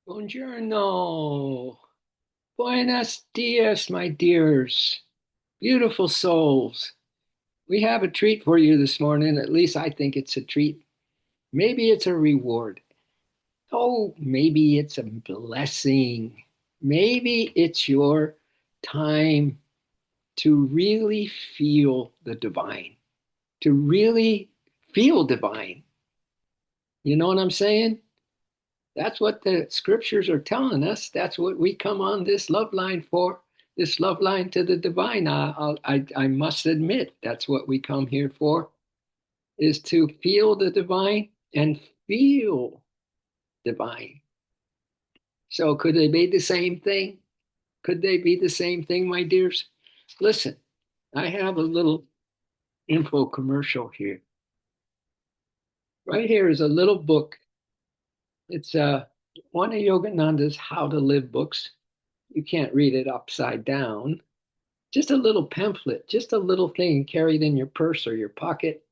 Buongiorno. Buenos dias, my dears. Beautiful souls. We have a treat for you this morning. At least I think it's a treat. Maybe it's a reward. Oh, maybe it's a blessing. Maybe it's your time to really feel the divine, to really feel divine. You know what I'm saying? That's what the scriptures are telling us. That's what we come on this love line for, this love line to the divine. I must admit, that's what we come here for, is to feel the divine and feel divine. So could they be the same thing? Could they be the same thing, my dears? Listen, I have a little info commercial here. Right here is a little book. It's one of Yogananda's How to Live books. You can't read it upside down. Just a little pamphlet, just a little thing carried in your purse or your pocket.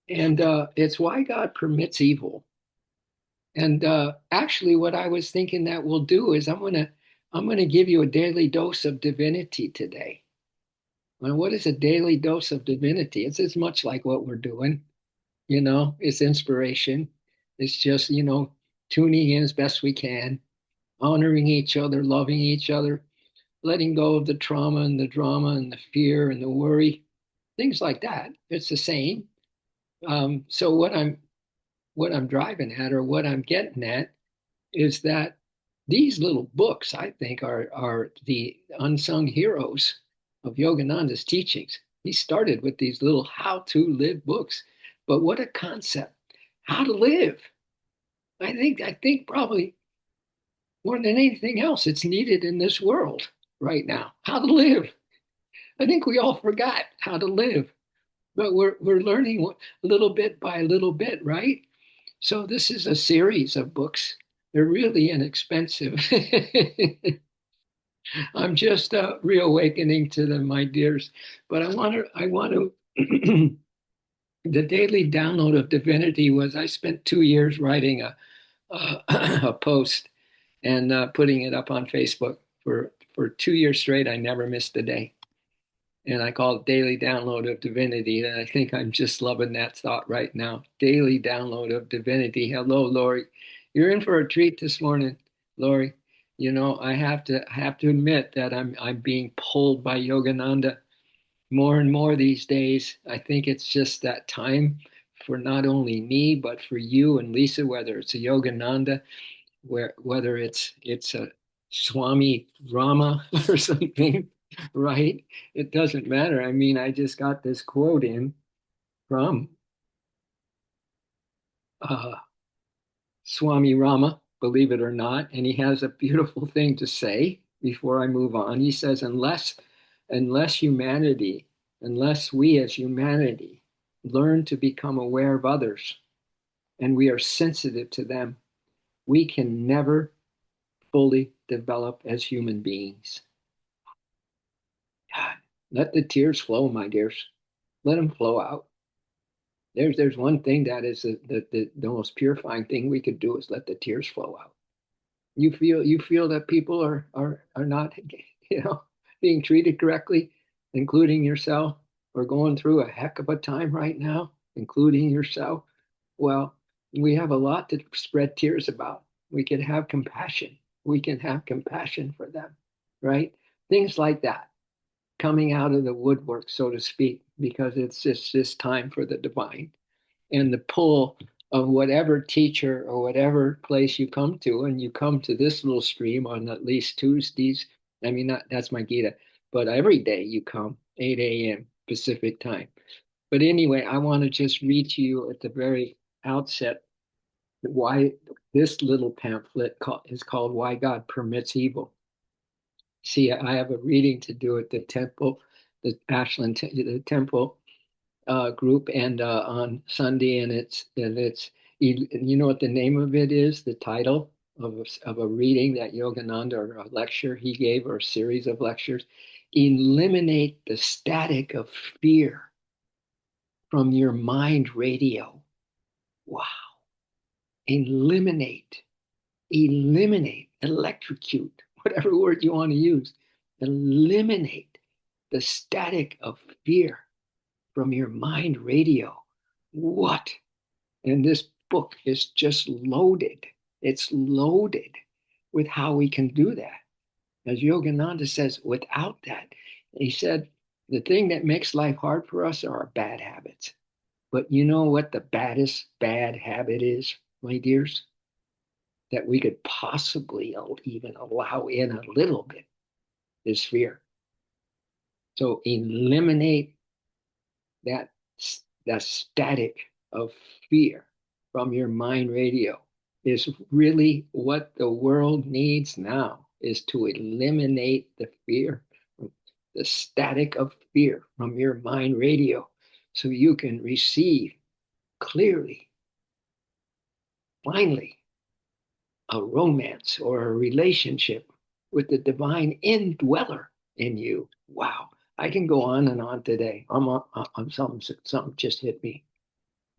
And it's why God permits evil. And actually, what I was thinking that we'll do is I'm gonna give you a daily dose of divinity today. Well, what is a daily dose of divinity? It's as much like what we're doing, it's inspiration. It's just, tuning in as best we can, honoring each other, loving each other, letting go of the trauma and the drama and the fear and the worry, things like that. It's the same. So what I'm driving at, or what I'm getting at, is that these little books, I think, are the unsung heroes of Yogananda's teachings. He started with these little how to live books, but what a concept! How to live. I think probably more than anything else, it's needed in this world right now. How to live. I think we all forgot how to live, but we're learning little bit by little bit, right? So this is a series of books. They're really inexpensive. I'm just reawakening to them, my dears. But I want to. The daily download of divinity was I spent 2 years writing a, a post and putting it up on Facebook for 2 years straight. I never missed a day, and I call it Daily Download of Divinity. And I think I'm just loving that thought right now. Daily Download of Divinity. Hello, Lori. You're in for a treat this morning, Lori. I have to admit that I'm being pulled by Yogananda more and more these days. I think it's just that time for not only me but for you and Lisa, whether it's a Yogananda, whether it's a Swami Rama or something, right? It doesn't matter. I mean, I just got this quote in from uh, Swami Rama, believe it or not, and he has a beautiful thing to say before I move on. He says, unless humanity, unless we as humanity learn to become aware of others and we are sensitive to them, we can never fully develop as human beings. God, let the tears flow, my dears. Let them flow out. There's one thing that is the most purifying thing we could do is let the tears flow out. You feel that people are not being treated correctly, including yourself, or going through a heck of a time right now, including yourself. Well, we have a lot to spread tears about. We can have compassion. We can have compassion for them, right? Things like that coming out of the woodwork, so to speak, because it's just this time for the divine and the pull of whatever teacher or whatever place you come to, and you come to this little stream on at least Tuesdays. I mean, not that's my Gita, but every day you come 8 a.m. Pacific time. But anyway, I want to just read to you at the very outset why this little pamphlet is called Why God Permits Evil. See, I have a reading to do at the temple, the Ashland, the temple group, and on Sunday, and it's you know what the name of it is, the title of a reading that Yogananda, or a lecture he gave, or a series of lectures. Eliminate the static of fear from your mind radio. Wow. Eliminate. eliminate, electrocute, whatever word you want to use, eliminate the static of fear from your mind radio. What? And this book is just loaded. It's loaded with how we can do that. As Yogananda says, without that, he said, the thing that makes life hard for us are our bad habits. But you know what the baddest bad habit is, my dears? That we could possibly even allow in a little bit is fear. So eliminate that the static of fear from your mind radio is really what the world needs now, is to eliminate the fear, the static of fear from your mind radio, so you can receive clearly, finally, a romance or a relationship with the divine indweller in you. Wow. I can go on and on today. I'm something just hit me.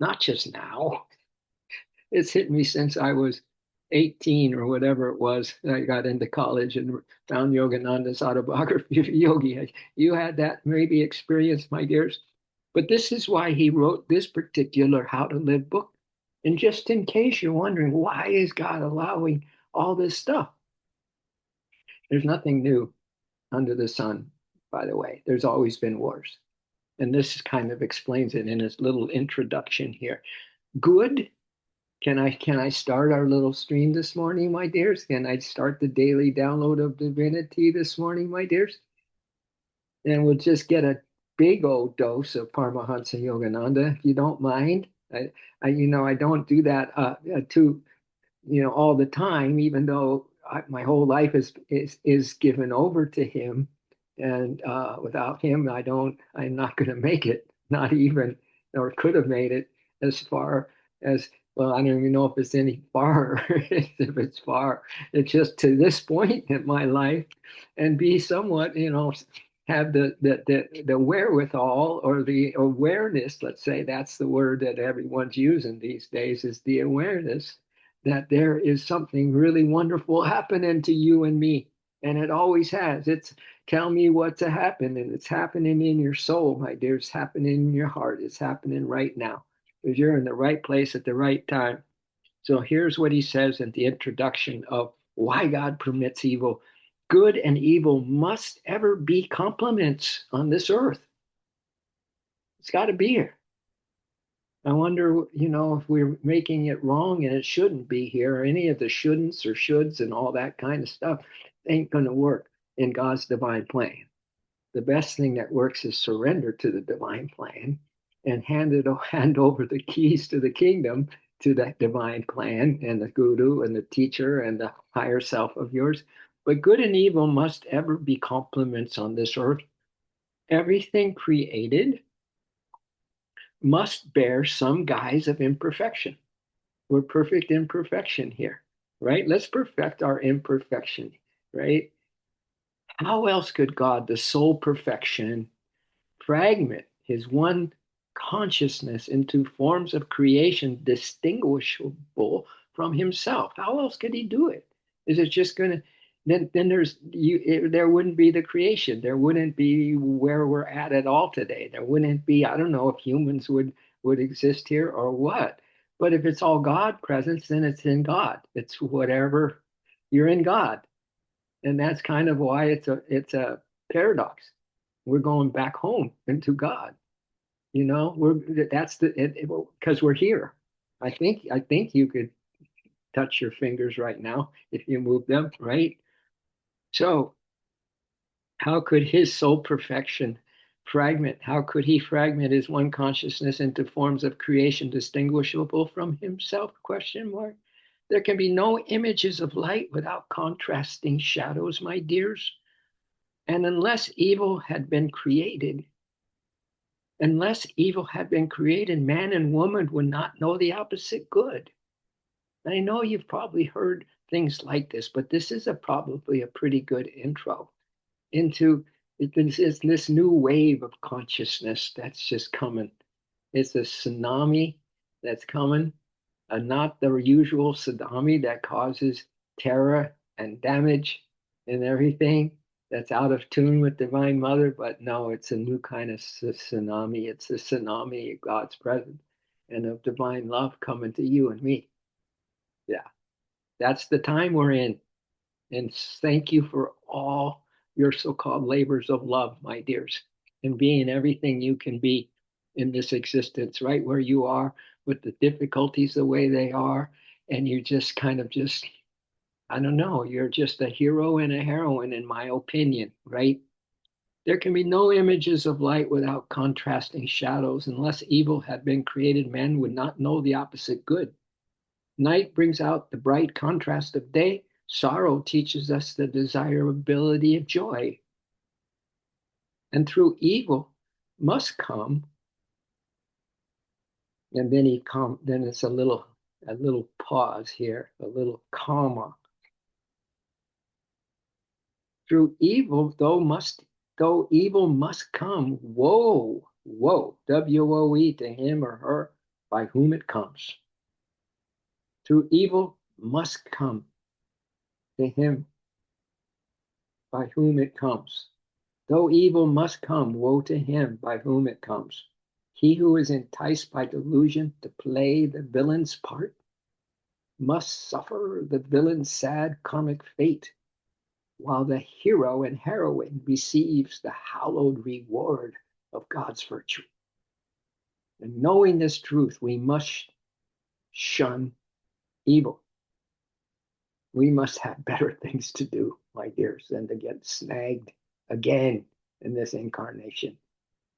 Not just now. It's hit me since I was 18 or whatever it was. I got into college and found Yogananda's autobiography of Yogi. You had that maybe experience, my dears. But this is why he wrote this particular How to Live book. And just in case you're wondering, why is God allowing all this stuff? There's nothing new under the sun, by the way. There's always been wars. And this kind of explains it in his little introduction here. Good. Can I start our little stream this morning, my dears? Can I start the daily download of divinity this morning, my dears? And we'll just get a big old dose of Paramahansa Yogananda, if you don't mind. I don't do that too, all the time, even though my whole life is given over to him, and without him, I'm not going to make it, not even, or could have made it as far as, well, I don't even know if it's any far, if it's far. It's just to this point in my life, and be somewhat, have the wherewithal or the awareness, let's say that's the word that everyone's using these days, is the awareness that there is something really wonderful happening to you and me. And it always has. It's tell me what to happen. And it's happening in your soul, my dear. It's happening in your heart. It's happening right now. Because you're in the right place at the right time. So here's what he says in the introduction of why God permits evil. Good and evil must ever be complements on this earth. It's got to be here. I wonder, if we're making it wrong and it shouldn't be here, or any of the shouldn'ts or shoulds and all that kind of stuff ain't going to work in God's divine plan. The best thing that works is surrender to the divine plan and hand over the keys to the kingdom to that divine plan and the guru and the teacher and the higher self of yours. But good and evil must ever be complements on this earth. Everything created must bear some guise of imperfection. We're perfect imperfection here, right? Let's perfect our imperfection, right? How else could God, the sole perfection, fragment his one consciousness into forms of creation distinguishable from himself? How else could he do it? Is it just going to then there wouldn't be the creation. There wouldn't be where we're at all today. There wouldn't be, I don't know if humans would exist here or what. But if it's all God presence, then it's in God. It's whatever, you're in God. And that's kind of why it's a paradox. We're going back home into God. Because we're here. I think you could touch your fingers right now if you move them, right? So how could his soul perfection fragment? How could he fragment his one consciousness into forms of creation distinguishable from himself? Question mark. There can be no images of light without contrasting shadows, my dears. And unless evil had been created, man and woman would not know the opposite good. I know you've probably heard things like this, but this is probably a pretty good intro into this new wave of consciousness that's just coming. It's a tsunami that's coming, not the usual tsunami that causes terror and damage and everything that's out of tune with Divine Mother. But no, it's a new kind of tsunami. It's a tsunami of God's presence and of divine love coming to you and me. Yeah, that's the time we're in. And thank you for all your so-called labors of love, my dears, and being everything you can be in this existence, right where you are, with the difficulties the way they are. And you just kind of just, I don't know, you're just a hero and a heroine, in my opinion, right? There can be no images of light without contrasting shadows. Unless evil had been created, man would not know the opposite good. Night brings out the bright contrast of day. Sorrow teaches us the desirability of joy. And through evil must come, and then it's a little pause here, a little comma. Through evil, though evil must come, woe, woe, to him or her by whom it comes. Through evil must come to him by whom it comes. Though evil must come, woe to him by whom it comes. He who is enticed by delusion to play the villain's part must suffer the villain's sad karmic fate, while the hero and heroine receives the hallowed reward of God's virtue. And knowing this truth, we must shun evil. We must have better things to do, my dears, than to get snagged again in this incarnation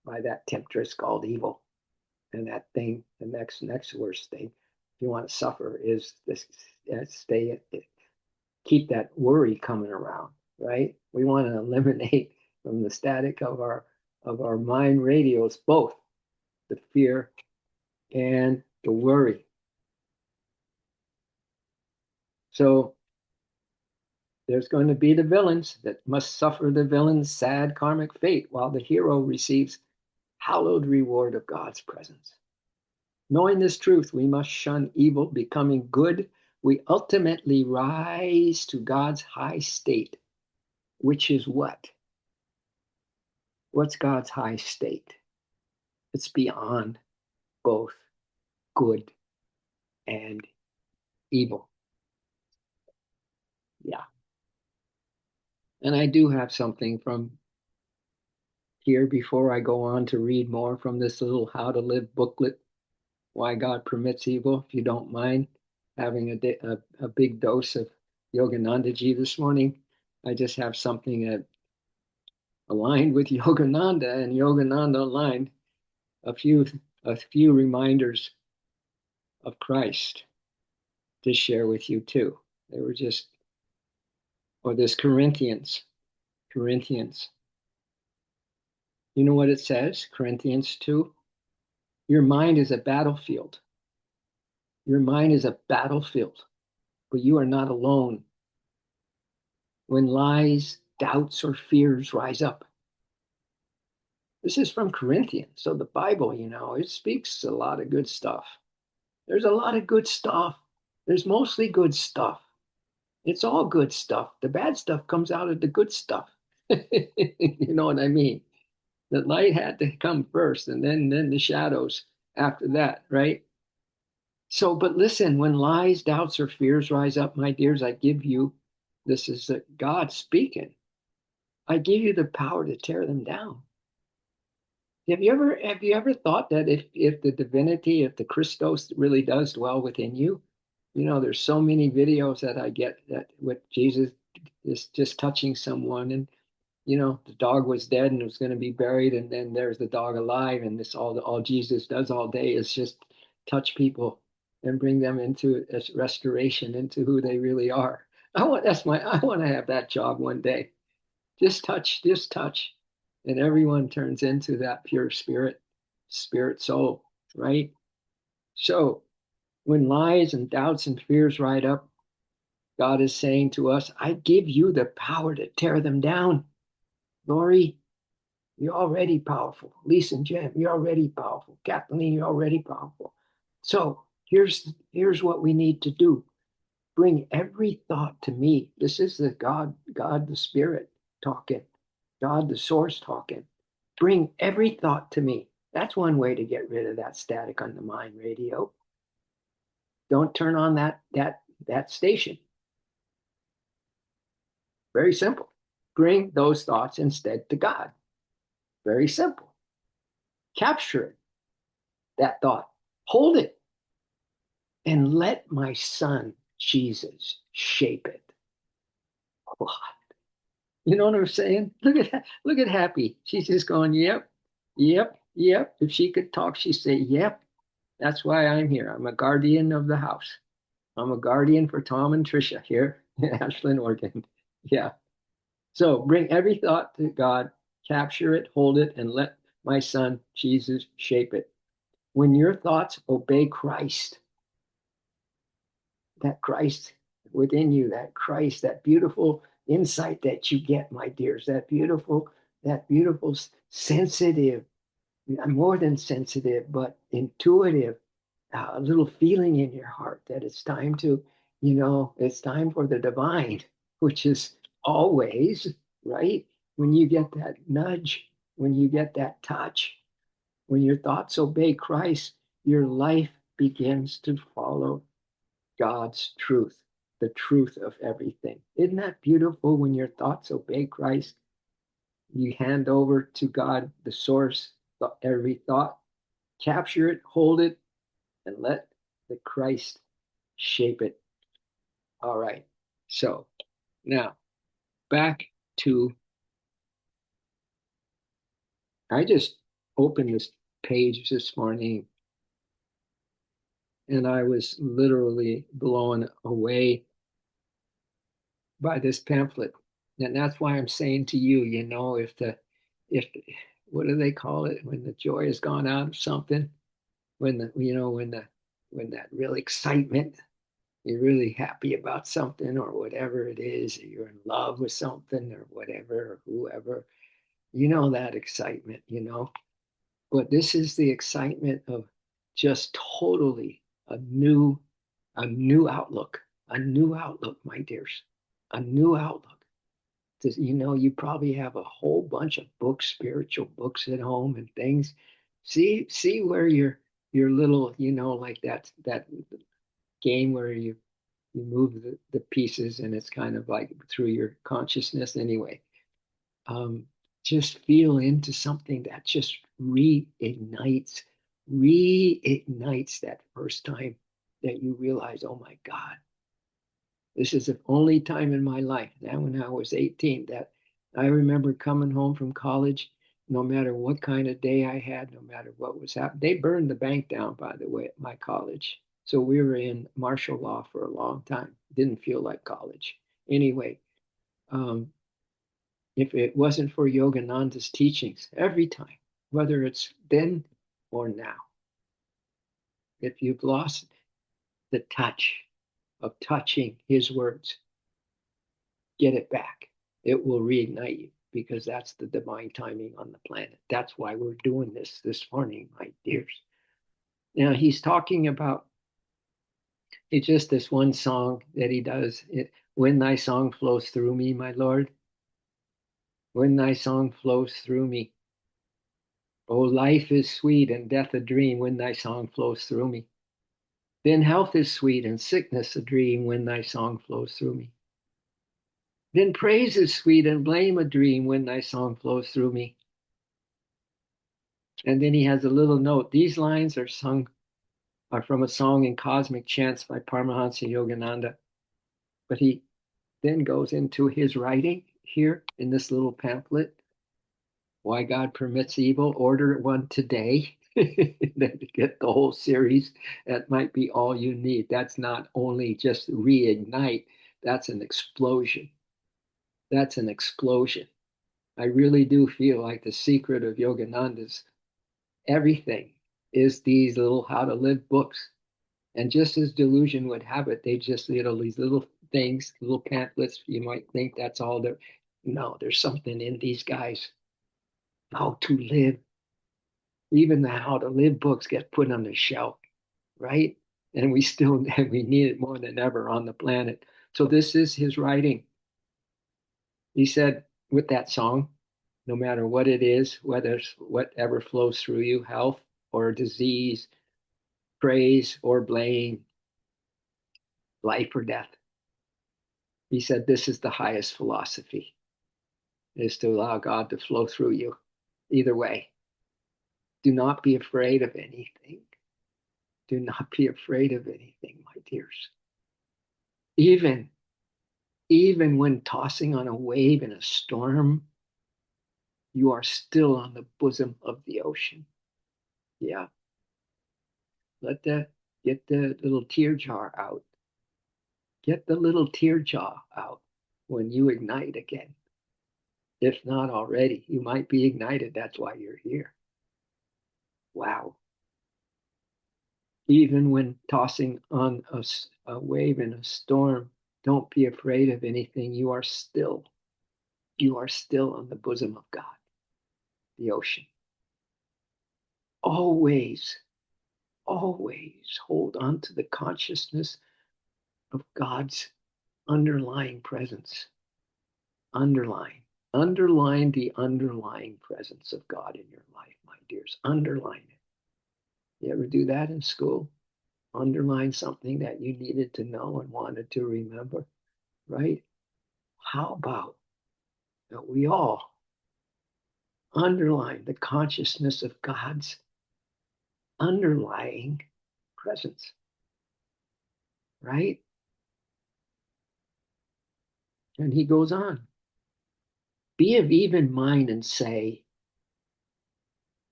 by that temptress called evil. And that thing, the next worst thing, if you want to suffer, is this: keep that worry coming around, right? We want to eliminate from the static of our mind radios both the fear and the worry. So there's going to be the villains that must suffer the villain's sad karmic fate, while the hero receives hallowed reward of God's presence. Knowing this truth, we must shun evil. Becoming good, we ultimately rise to God's high state, which is what? What's God's high state? It's beyond both good and evil. Yeah. And I do have something from here before I go on to read more from this little How to Live booklet, Why God Permits Evil. If you don't mind having a big dose of Yoganandaji this morning, I just have something that aligned with Yogananda, and Yogananda aligned a few reminders of Christ to share with you too. They were just, or this Corinthians. You know what it says, Corinthians 2? Your mind is a battlefield. Your mind is a battlefield, but you are not alone. When lies, doubts, or fears rise up. This is from Corinthians. So the Bible, it speaks a lot of good stuff. There's a lot of good stuff. There's mostly good stuff. It's all good stuff. The bad stuff comes out of the good stuff. You know what I mean? The light had to come first, and then the shadows after that, right? So, but listen, when lies, doubts, or fears rise up, my dears, I give you, this is God speaking. I give you the power to tear them down. Have you ever thought that if the divinity, if the Christos really does dwell within you, there's so many videos that I get that with Jesus is just touching someone, and the dog was dead and was going to be buried, and then there's the dog alive, and this all Jesus does all day is just touch people and bring them into restoration, into who they really are. I want to have that job one day. Just touch, and everyone turns into that pure spirit soul, right? So when lies and doubts and fears rise up, God is saying to us, I give you the power to tear them down. Lori, you're already powerful. Lisa and Jen, you're already powerful. Kathleen, you're already powerful. So here's what we need to do. Bring every thought to me. This is the God the Spirit talking, God the source talking. Bring every thought to me. That's one way to get rid of that static on the mind radio. Don't turn on that station. Very simple. Bring those thoughts instead to God. Very simple. Capture it, that thought. Hold it and let my son Jesus shape it. What? You know what I'm saying? Look at Happy. She's just going, yep, yep, yep. If she could talk, she'd say, yep. That's why I'm here. I'm a guardian of the house. I'm a guardian for Tom and Trisha here in Ashland, Oregon. Yeah. So bring every thought to God, capture it, hold it, and let my son Jesus shape it. When your thoughts obey Christ, that Christ within you, that Christ, that beautiful insight that you get, my dears, that beautiful, sensitive, more than sensitive, but intuitive, a little feeling in your heart that it's time to, it's time for the divine, which is always, right? When you get that nudge, when you get that touch, when your thoughts obey Christ, your life begins to follow God's truth, the truth of everything. Isn't that beautiful when your thoughts obey Christ? You hand over to God, the source, every thought, capture it, hold it, and let the Christ shape it. All right. So now back to, I just opened this page this morning and I was literally blown away by this pamphlet. And that's why I'm saying to you, if, what do they call it? When the joy has gone out of something, when that real excitement, you're really happy about something or whatever it is, or you're in love with something or whatever, or whoever, that excitement. But this is the excitement of just totally a new, a a new outlook, my dears, a new outlook. You probably have a whole bunch of books, spiritual books at home and things. See where your little, like that game where you move the pieces and it's kind of like through your consciousness anyway. Um, just feel into something that just reignites that first time that you realize, oh my God, this is the only time in my life, that when I was 18, that I remember coming home from college, no matter what kind of day I had, no matter what was happening. They burned the bank down, by the way, at my college. So we were in martial law for a long time. Didn't feel like college. Anyway, um, if it wasn't for Yogananda's teachings, every time, whether it's then or now, if you've lost the touch of touching his words, get it back. It will reignite you because that's the divine timing on the planet. That's why we're doing this morning, my dears. Now he's talking about, it's just this one song that he does. When thy song flows through me, my Lord, when thy song flows through me. Oh, life is sweet and death a dream when thy song flows through me. Then health is sweet and sickness a dream when thy song flows through me. Then praise is sweet and blame a dream when thy song flows through me. And then he has a little note. These lines are from a song in Cosmic Chants by Paramahansa Yogananda. But he then goes into his writing here in this little pamphlet. Why God Permits Evil, order one today. Then to get the whole series, that might be all you need. That's not only just reignite, that's an explosion. That's an explosion. I really do feel like the secret of Yogananda's everything is these little how to live books. And just as delusion would have it, they just, these little things, little pamphlets, you might think that's all there. No, there's something in these guys. How to live. Even the how to live books get put on the shelf, right? and we need it more than ever on the planet. So this is his writing. He said with that song, no matter what it is, whether it's whatever flows through you, health or disease, praise or blame, life or death. He said this is the highest philosophy, is to allow God to flow through you. Either way, do not be afraid of anything. Do not be afraid of anything, my dears. Even even when tossing on a wave in a storm, you are still on the bosom of the ocean. Yeah. Let the Get the little tear jar out. Get the little tear jar out when you ignite again. If not already, you might be ignited. That's why you're here. Wow. Even when tossing on a wave in a storm, don't be afraid of anything. You are still on the bosom of God, the ocean. Always, always hold on to the consciousness of God's underlying presence. Underline, underline the underlying presence of God in your life, my dears. Underline it. You ever do that in school? Underline something that you needed to know and wanted to remember, right? How about that we all underline the consciousness of God's underlying presence, right? And he goes on, be of even mind and say,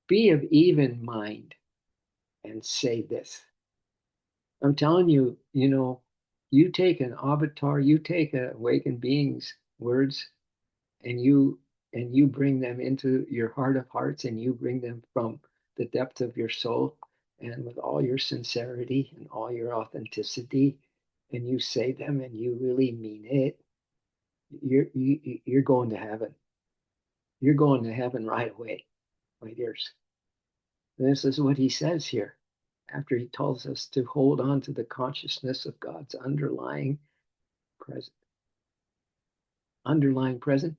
be of even mind and say this. I'm telling you, you take an avatar, you take a awakened being's words and you bring them into your heart of hearts and you bring them from the depth of your soul and with all your sincerity and all your authenticity and you say them and you really mean it, you're going to heaven. You're going to heaven right away, my dears. And this is what he says here after he tells us to hold on to the consciousness of God's present underlying present.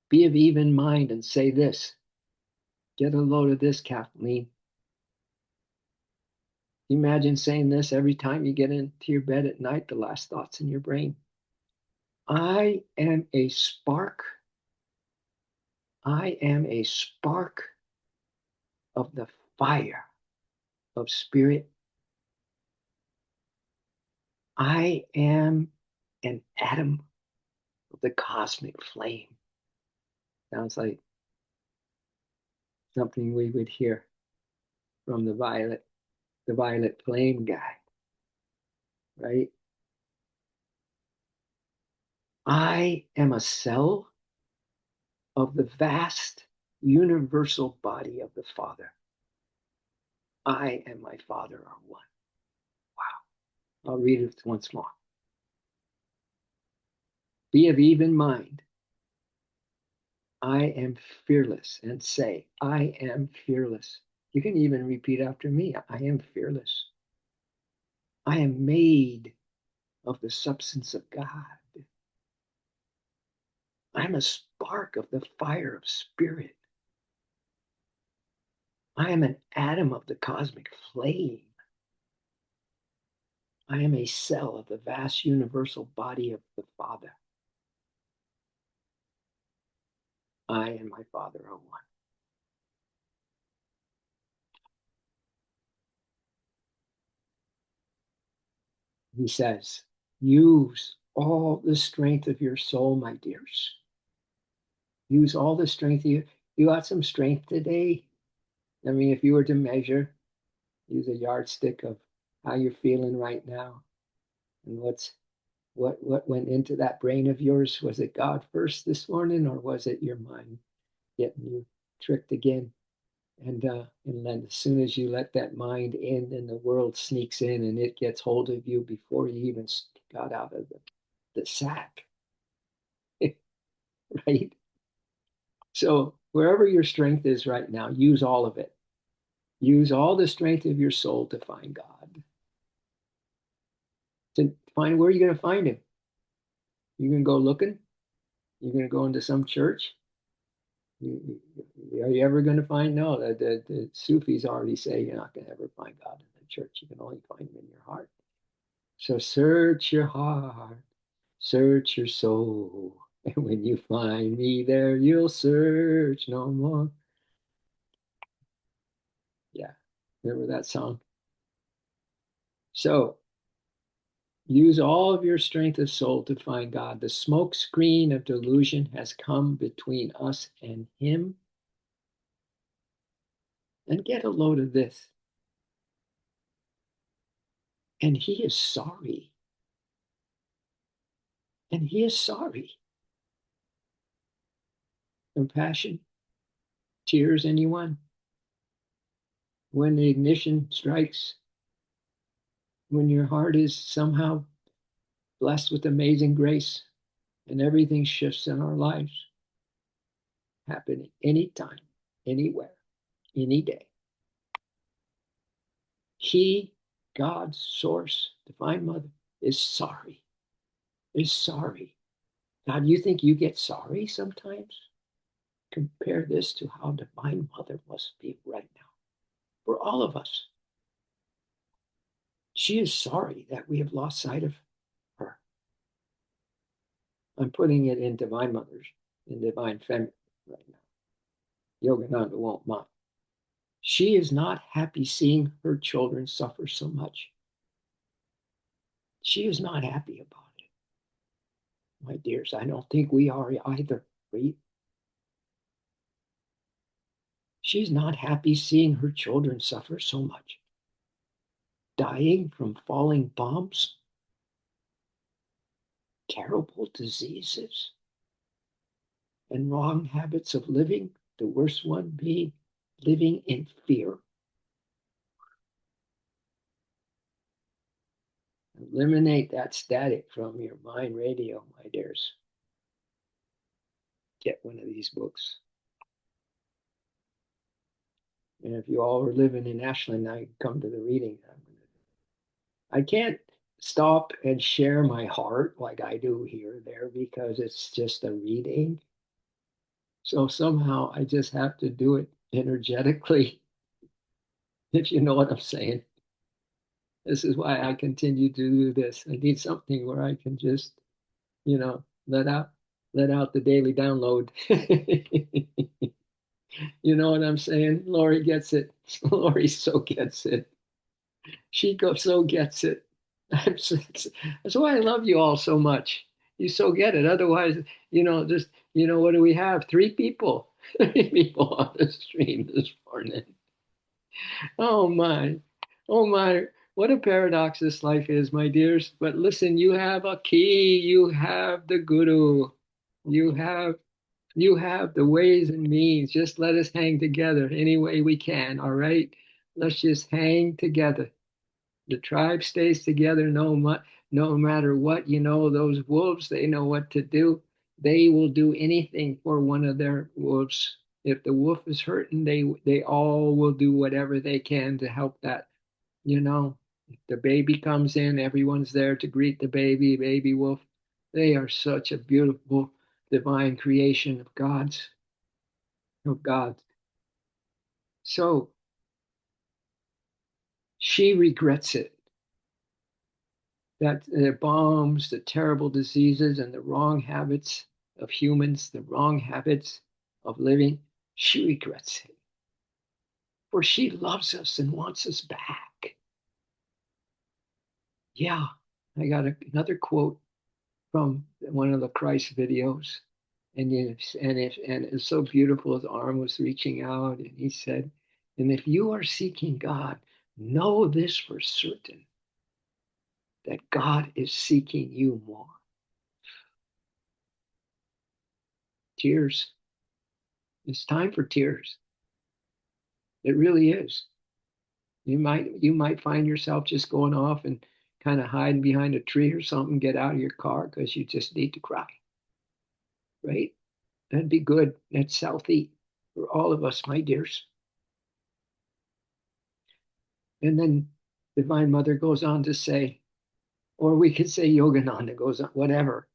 Be of even mind and say this. Get a load of this, Kathleen. Imagine saying this every time you get into your bed at night, the last thoughts in your brain. I am a spark. I am a spark of the fire of spirit. I am an atom of the cosmic flame. Sounds like something we would hear from the violet flame guy, right? I am a cell of the vast universal body of the Father. I and my Father are one. Wow. I'll read it once more. Be of even mind. I am fearless, and say, I am fearless. You can even repeat after me. I am fearless. I am made of the substance of God. I'm a spark of the fire of spirit. I am an atom of the cosmic flame. I am a cell of the vast universal body of the Father. I and my Father are one. He says, use all the strength of your soul, my dears. Use all the strength you got some strength today. I mean, if you were to measure, use a yardstick of how you're feeling right now and what went into that brain of yours. Was it God first this morning or was it your mind getting you tricked again? And then as soon as you let that mind in, then the world sneaks in and it gets hold of you before you even got out of the sack, right? So wherever your strength is right now, use all of it. Use all the strength of your soul to find God. To find, where are you going to find him? You're going to go looking? You're going to go into some church? Are you ever going to find? No, the Sufis already say you're not going to ever find God in the church. You can only find him in your heart. So search your heart, search your soul. And when you find me there, you'll search no more. Yeah, remember that song? So use all of your strength of soul to find God. The smoke screen of delusion has come between us and him. And get a load of this. And he is sorry. And he is sorry. Compassion, tears, anyone? When the ignition strikes, when your heart is somehow blessed with amazing grace and everything shifts in our lives, happening anytime, anywhere, any day. He, God's source, divine mother, is sorry, is sorry. God, you think you get sorry sometimes? Compare this to how divine mother must be right now for all of us. She is sorry that we have lost sight of her. I'm putting it in divine mothers, in divine feminine right now. Yogananda won't mind. She is not happy seeing her children suffer so much. She is not happy about it. My dears, I don't think we are either. She's not happy seeing her children suffer so much. Dying from falling bombs, terrible diseases, and wrong habits of living, the worst one being living in fear. Eliminate that static from your mind radio, my dears. Get one of these books. And if you all are living in Ashland, now you can come to the reading. I can't stop and share my heart like I do here there because it's just a reading. So somehow I just have to do it energetically, if you know what I'm saying. This is why I continue to do this. I need something where I can just, let out the daily download. You know what I'm saying? Lori gets it. Lori so gets it. She so gets it. That's why I love you all so much. You so get it. Otherwise, just what do we have? Three people. Three people on the stream this morning. Oh my. Oh my. What a paradox this life is, my dears. But listen, you have a key. You have the guru. You have you have the ways and means. Just let us hang together any way we can, all right? Let's just hang together. The tribe stays together no matter what. Those wolves, they know what to do. They will do anything for one of their wolves. If the wolf is hurting, they all will do whatever they can to help that. If the baby comes in, everyone's there to greet the baby wolf. They are such a beautiful divine creation of God. So she regrets it, that the bombs, the terrible diseases, and the wrong habits of humans, the wrong habits of living, she regrets it. For she loves us and wants us back. Yeah, I got another quote from one of the Christ videos. And it's so beautiful. His arm was reaching out, and he said, "And if you are seeking God, know this for certain, that God is seeking you more." Tears. It's time for tears. It really is. You might find yourself just going off and kind of hiding behind a tree or something, get out of your car because you just need to cry. Right? That'd be good. That's healthy for all of us, my dears. And then Divine Mother goes on to say, Or we could say Yogananda goes on, whatever.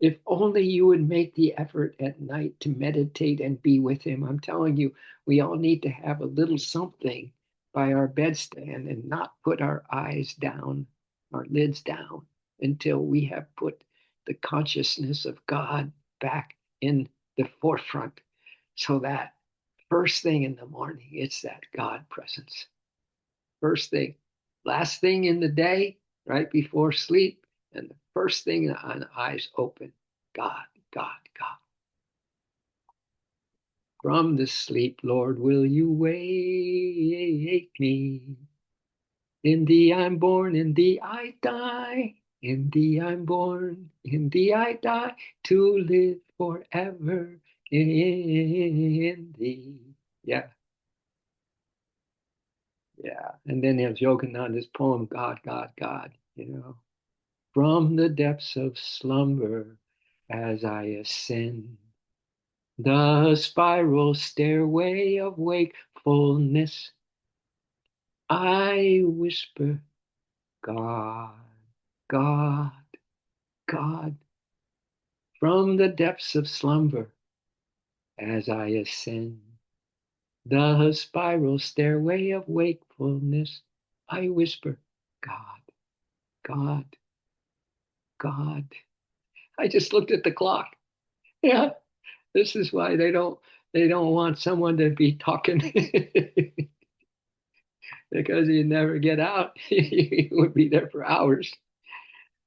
If only you would make the effort at night to meditate and be with him. I'm telling you, we all need to have a little something by our bedstand and not put our eyes down, our lids down, until we have put the consciousness of God back in the forefront. So that first thing in the morning, it's that God presence. First thing, last thing in the day, right before sleep, and the first thing on eyes open, God, God, God. From the sleep, Lord, will you wake me? In thee I'm born, in thee I die. In thee I'm born, in thee I die, to live forever in thee. Yeah, yeah. And then there's Yogananda's poem, God, God, God, you know. From the depths of slumber as I ascend the spiral stairway of wakefulness, I whisper, God, God, God, from the depths of slumber as I ascend the spiral stairway of wakefulness, I whisper, God, God, God. I just looked at the clock. Yeah. This is why they don't want someone to be talking because you never get out. You would be there for hours.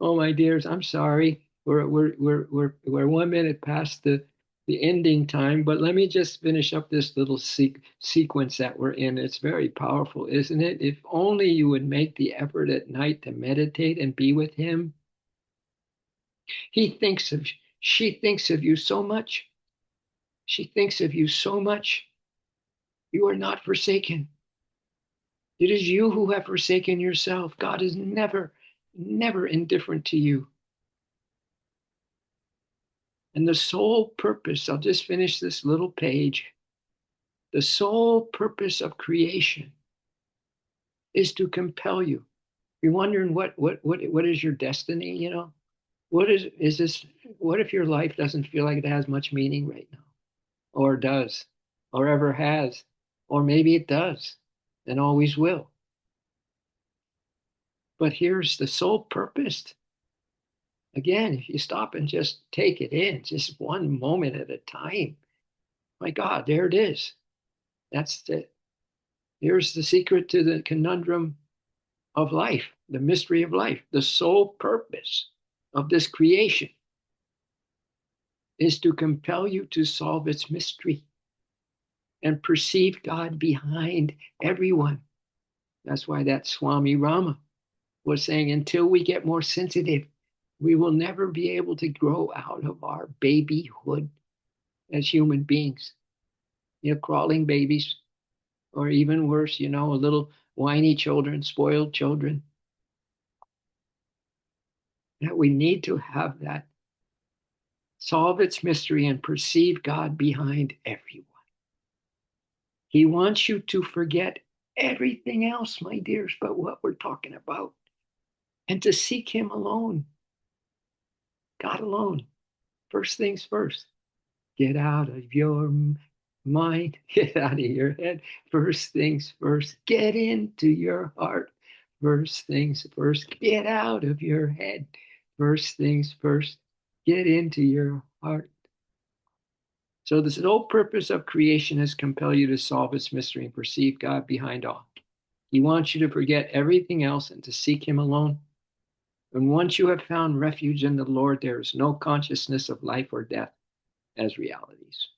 Oh my dears, I'm sorry. We're 1 minute past the ending time, but let me just finish up this little sequence that we're in. It's very powerful, isn't it? If only you would make the effort at night to meditate and be with him. He thinks of she thinks of you so much. She thinks of you so much. You are not forsaken. It is you who have forsaken yourself. God is never, never indifferent to you. And the sole purpose, I'll just finish this little page. The sole purpose of creation is to compel you. You're wondering what is your destiny, you know? What is this? What if your life doesn't feel like it has much meaning right now? Or does, or ever has, or maybe it does and always will. But here's the sole purpose. Again, if you stop and just take it in, just one moment at a time, my God, there it is. That's it. Here's the secret to the conundrum of life, the mystery of life. The sole purpose of this creation is to compel you to solve its mystery and perceive God behind everyone. That's why that Swami Rama was saying, until we get more sensitive, we will never be able to grow out of our babyhood as human beings. You know, crawling babies, or even worse, you know, a little whiny children, spoiled children. That we need to have that, solve its mystery and perceive God behind everyone. He wants you to forget everything else, my dears, but what we're talking about, and to seek him alone, God alone. First things first. Get out of your mind, get out of your head. First things first, get into your heart. First things first, get out of your head. First things first, get into your heart. So, the sole purpose of creation is compel you to solve its mystery and perceive God behind all. He wants you to forget everything else and to seek Him alone. And once you have found refuge in the Lord, there is no consciousness of life or death as realities.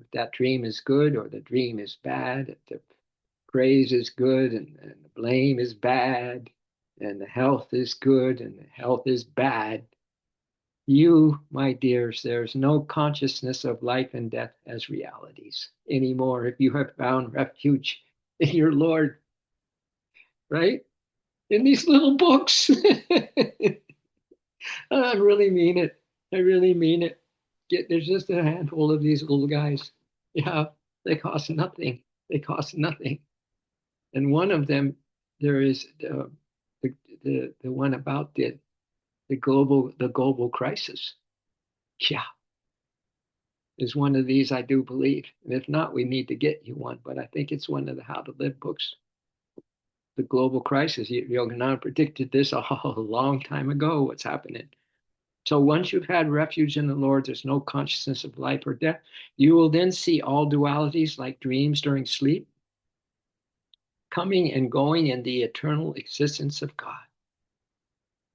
If that dream is good or the dream is bad, if the praise is good and the blame is bad, and the health is good and the health is bad, you, my dears, there's no consciousness of life and death as realities anymore if you have found refuge in your Lord, right? In these little books. I really mean it. I really mean it. There's just a handful of these little guys. Yeah, they cost nothing. They cost nothing. And one of them, there is the one about the global crisis. Yeah, is one of these, I do believe. And if not, we need to get you one. But I think it's one of the How to Live books. The global crisis. Yogananda predicted this a long time ago, what's happening. So once you've had refuge in the Lord, there's no consciousness of life or death. You will then see all dualities like dreams during sleep, coming and going in the eternal existence of God.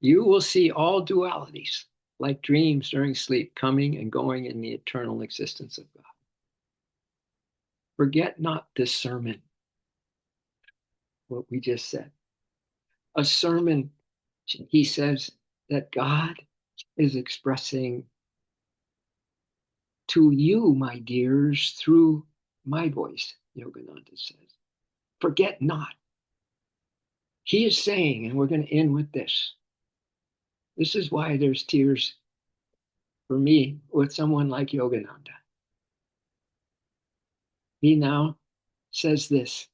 You will see all dualities like dreams during sleep, coming and going in the eternal existence of God. Forget not this sermon, what we just said. A sermon, he says, that God is expressing to you, my dears, through my voice, Yogananda says. Forget not. He is saying, and we're going to end with this. This is why there's tears for me with someone like Yogananda. He now says this: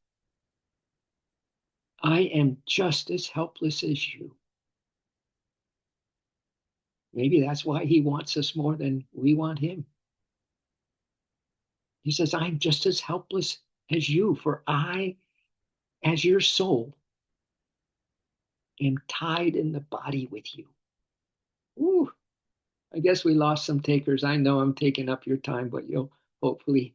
I am just as helpless as you. Maybe that's why he wants us more than we want him. He says, I'm just as helpless as you, for I, as your soul, am tied in the body with you. Ooh, I guess we lost some takers. I know I'm taking up your time, but you'll hopefully.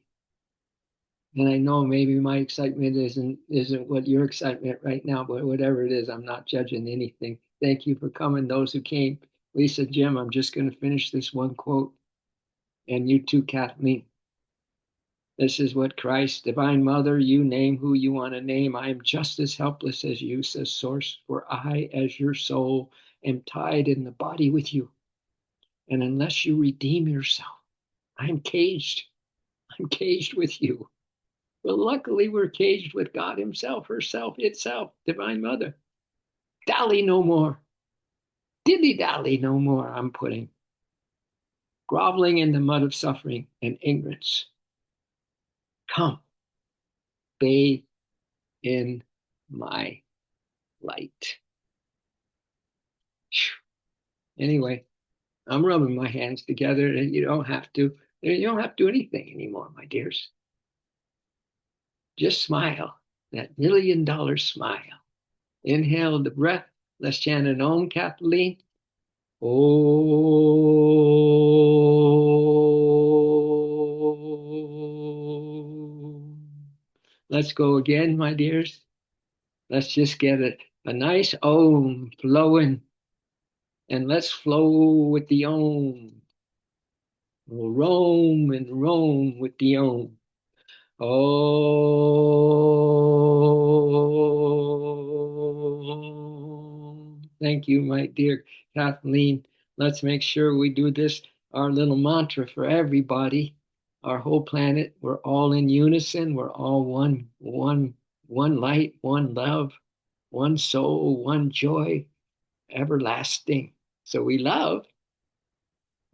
And I know maybe my excitement isn't what your excitement right now, but whatever it is, I'm not judging anything. Thank you for coming, those who came. Lisa, Jim, I'm just going to finish this one quote. And you too, Kathleen. This is what Christ, Divine Mother, you name who you want to name. I am just as helpless as you, says Source, for I, as your soul, am tied in the body with you. And unless you redeem yourself, I'm caged. I'm caged with you. But luckily, we're caged with God Himself, herself, itself, Divine Mother. Dally no more. Dilly dally no more, I'm putting. Groveling in the mud of suffering and ignorance. Come, bathe in my light. Anyway, I'm rubbing my hands together, and you don't have to. You don't have to do anything anymore, my dears. Just smile, that $1,000,000 smile. Inhale the breath. Let's chant an Om, Kathleen. Om. Let's go again, my dears. Let's just get a nice Om flowing. And let's flow with the Om. We'll roam and roam with the Om. Oh, thank you, my dear Kathleen. Let's make sure we do this, our little mantra for everybody, our whole planet. We're all in unison. We're all one light, one love, one soul, one joy, everlasting. So we love,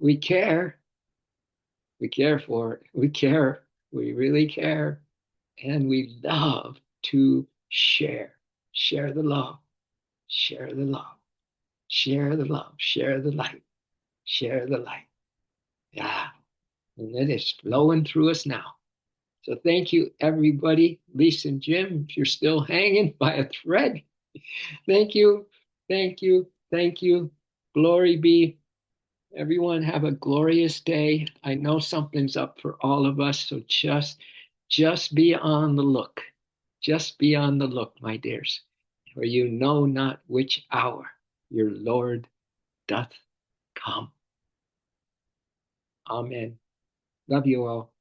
we care for it. We care. We really care. And we love to share. Share the love. Share the love. Share the love. Share the light. Share the light. Yeah. And it is flowing through us now. So thank you, everybody. Lisa and Jim, if you're still hanging by a thread, thank you. Thank you. Thank you. Glory be. Everyone have a glorious day. I know something's up for all of us, so just be on the look. Just be on the look, my dears, for you know not which hour your Lord doth come. Amen. Love you all.